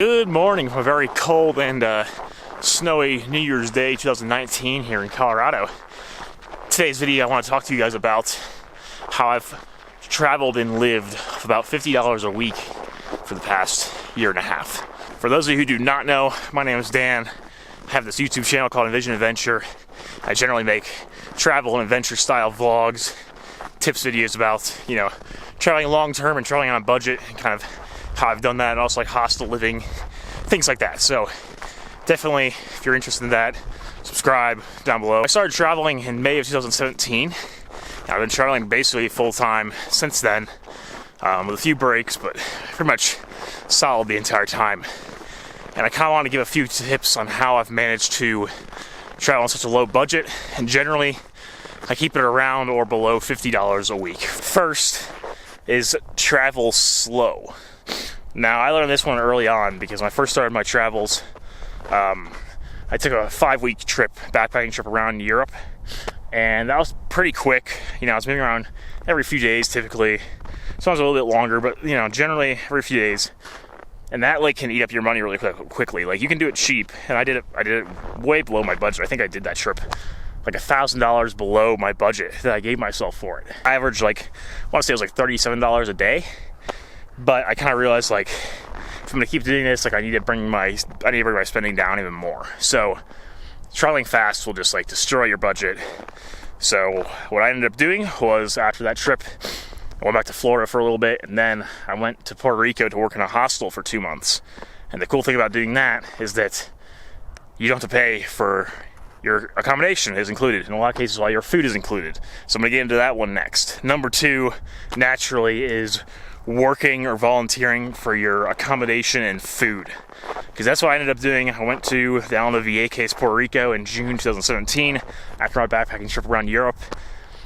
Good morning from a very cold and snowy New Year's Day 2019 here in Colorado. Today's video I want to talk to you guys about how I've traveled and lived for about $50 a week for the past year and a half. For those of you who do not know, my name is Dan. I have this YouTube channel called Envision Adventure. I generally make travel and adventure style vlogs, tips videos about, traveling long term and traveling on a budget and kind of how I've done that, and also like hostel living, things like that. So definitely, if you're interested in that, subscribe down below. I started traveling in May of 2017. I've been traveling basically full-time since then, with a few breaks, but pretty much solid the entire time. And I kind of want to give a few tips on how I've managed to travel on such a low budget, and generally I keep it around or below $50 a week. First is travel slow. Now, I learned this one early on because when I first started my travels, I took a 5-week trip, backpacking trip around Europe, and that was pretty quick. I was moving around every few days typically, sometimes a little bit longer, but generally every few days. And that can eat up your money really quickly. You can do it cheap, and I did it way below my budget. I think I did that trip $1,000 below my budget that I gave myself for it. I averaged I want to say it was $37 a day. But I kind of realized if I'm gonna keep doing this, I need to bring my spending down even more. So traveling fast will just destroy your budget. So what I ended up doing was, after that trip, I went back to Florida for a little bit, and then I went to Puerto Rico to work in a hostel for 2 months. And the cool thing about doing that is that you don't have to pay for your accommodation is included. In a lot of cases, all your food is included. So I'm gonna get into that one next. Number 2, naturally, is working or volunteering for your accommodation and food, because that's what I ended up doing. I went to the island of Vieques, Puerto Rico in June 2017 after my backpacking trip around Europe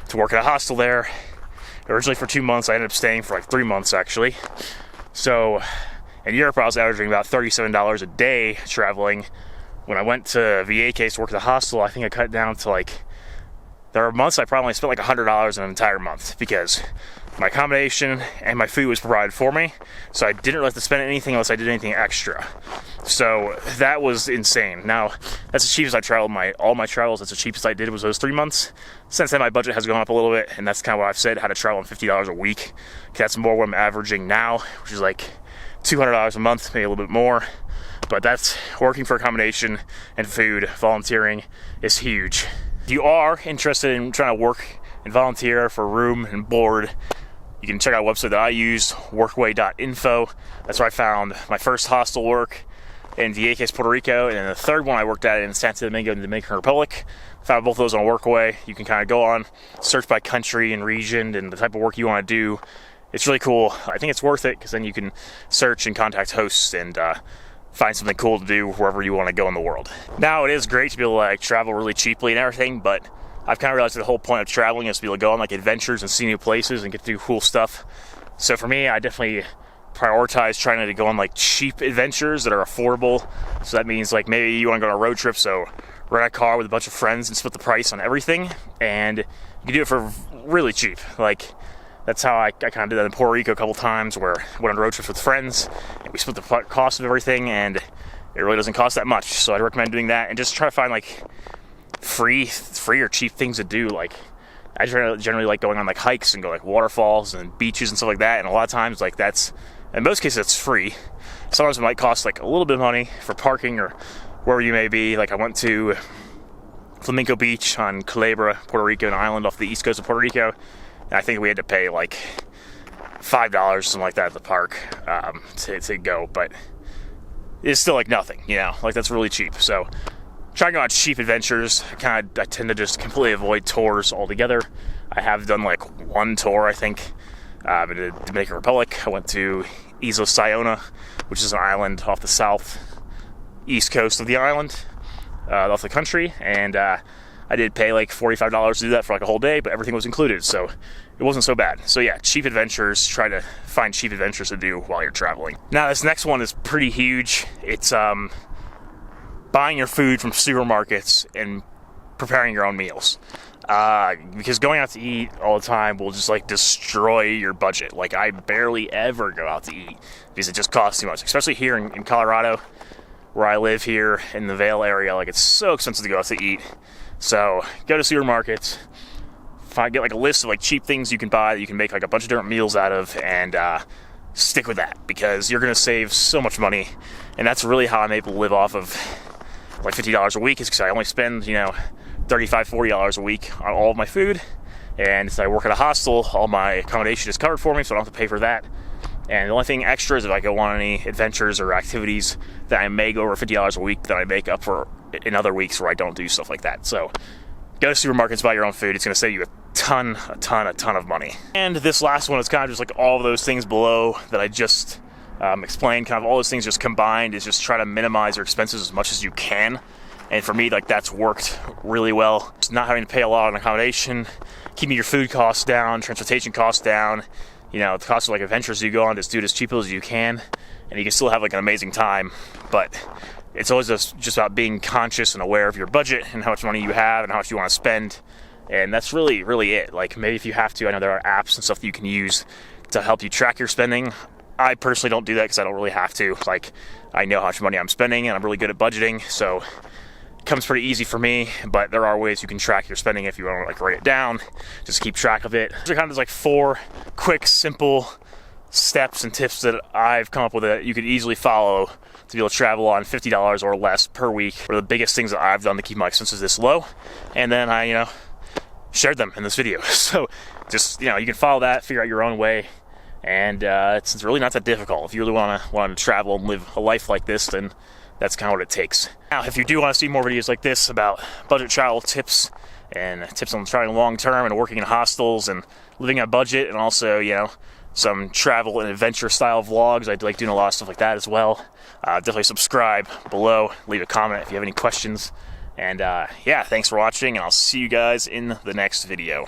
to work at a hostel there. Originally for 2 months. I ended up staying for 3 months actually. So in Europe I was averaging about $37 a day traveling. When I went to Vieques to work at the hostel, I think I cut down to there were months I probably spent $100 in an entire month, because my accommodation and my food was provided for me, so I didn't really have to spend anything unless I did anything extra. So that was insane. Now, that's the cheapest I traveled. All my travels, that's the cheapest I did, was those 3 months. Since then, my budget has gone up a little bit, and that's kind of what I've said, how to travel on $50 a week. That's more what I'm averaging now, which is $200 a month, maybe a little bit more. But that's working for accommodation and food. Volunteering is huge. If you are interested in trying to work and volunteer for room and board, you can check out a website that I use, workway.info. That's where I found my first hostel work in Vieques, Puerto Rico, and then the third one I worked at in Santo Domingo in the Dominican Republic. Found both of those on Workway. You can kind of go on, search by country and region and the type of work you want to do. It's really cool. I think it's worth it, because then you can search and contact hosts and find something cool to do wherever you want to go in the world. Now, it is great to be able to travel really cheaply and everything, but I've kind of realized that the whole point of traveling is to be able to go on adventures and see new places and get to do cool stuff. So for me, I definitely prioritize trying to go on cheap adventures that are affordable. So that means maybe you want to go on a road trip, so rent a car with a bunch of friends and split the price on everything, and you can do it for really cheap. That's how I kind of did that in Puerto Rico a couple times, where I went on road trips with friends and we split the cost of everything, and it really doesn't cost that much. So I'd recommend doing that, and just try to find free or cheap things to do. I generally like going on hikes and go waterfalls and beaches and stuff like that, and a lot of times that's, in most cases, it's free. Sometimes it might cost a little bit of money for parking or wherever you may be. I went to Flamenco Beach on Culebra, Puerto Rico, an island off the east coast of Puerto Rico, and I think we had to pay $5, something like that, at the park to go, but it's still nothing, that's really cheap. So try to go on cheap adventures. I tend to just completely avoid tours altogether. I have done one tour, I think, in the Dominican Republic. I went to Isla Sayona, which is an island off the southeast coast of the island, off the country, and I did pay $45 to do that for a whole day, but everything was included, so it wasn't so bad. So yeah, cheap adventures. Try to find cheap adventures to do while you're traveling. Now, this next one is pretty huge. It's buying your food from supermarkets and preparing your own meals. Because going out to eat all the time will just like destroy your budget. Like, I barely ever go out to eat because it just costs too much, especially here in Colorado, where I live here in the Vail area. Like, it's so expensive to go out to eat. So go to supermarkets, get like a list of like cheap things you can buy that you can make like a bunch of different meals out of, and stick with that, because you're gonna save so much money. And that's really how I'm able to live off of like $50 a week, is because I only spend, you know, $35, $40 a week on all of my food. And since I work at a hostel, all my accommodation is covered for me, so I don't have to pay for that. And the only thing extra is if I go on any adventures or activities that I may go over $50 a week, that I make up for in other weeks where I don't do stuff like that. So go to supermarkets, buy your own food. It's going to save you a ton of money. And this last one is kind of just like all of those things below that I just explained. Kind of all those things just combined is just try to minimize your expenses as much as you can. And for me, like, that's worked really well. Just not having to pay a lot on accommodation, keeping your food costs down, transportation costs down. You know, the cost of like adventures you go on, just do it as cheap as you can, and you can still have like an amazing time. But it's always just about being conscious and aware of your budget and how much money you have and how much you want to spend. And that's really it. Like, maybe if you have to, I know there are apps and stuff that you can use to help you track your spending. I personally don't do that because I don't really have to. Like, I know how much money I'm spending, and I'm really good at budgeting, so it comes pretty easy for me. But there are ways you can track your spending if you want to like write it down, just keep track of it. These are kind of just like 4 quick, simple steps and tips that I've come up with that you could easily follow to be able to travel on $50 or less per week. What are the biggest things that I've done to keep my expenses this low? And then I, you know, shared them in this video. So just, you know, you can follow that, figure out your own way. And it's really not that difficult. If you really want to travel and live a life like this, then that's kind of what it takes. Now, if you do want to see more videos like this about budget travel tips and tips on traveling long term and working in hostels and living on a budget, and also, you know, some travel and adventure style vlogs, I like doing a lot of stuff like that as well. Definitely subscribe below, leave a comment if you have any questions. And yeah, thanks for watching, and I'll see you guys in the next video.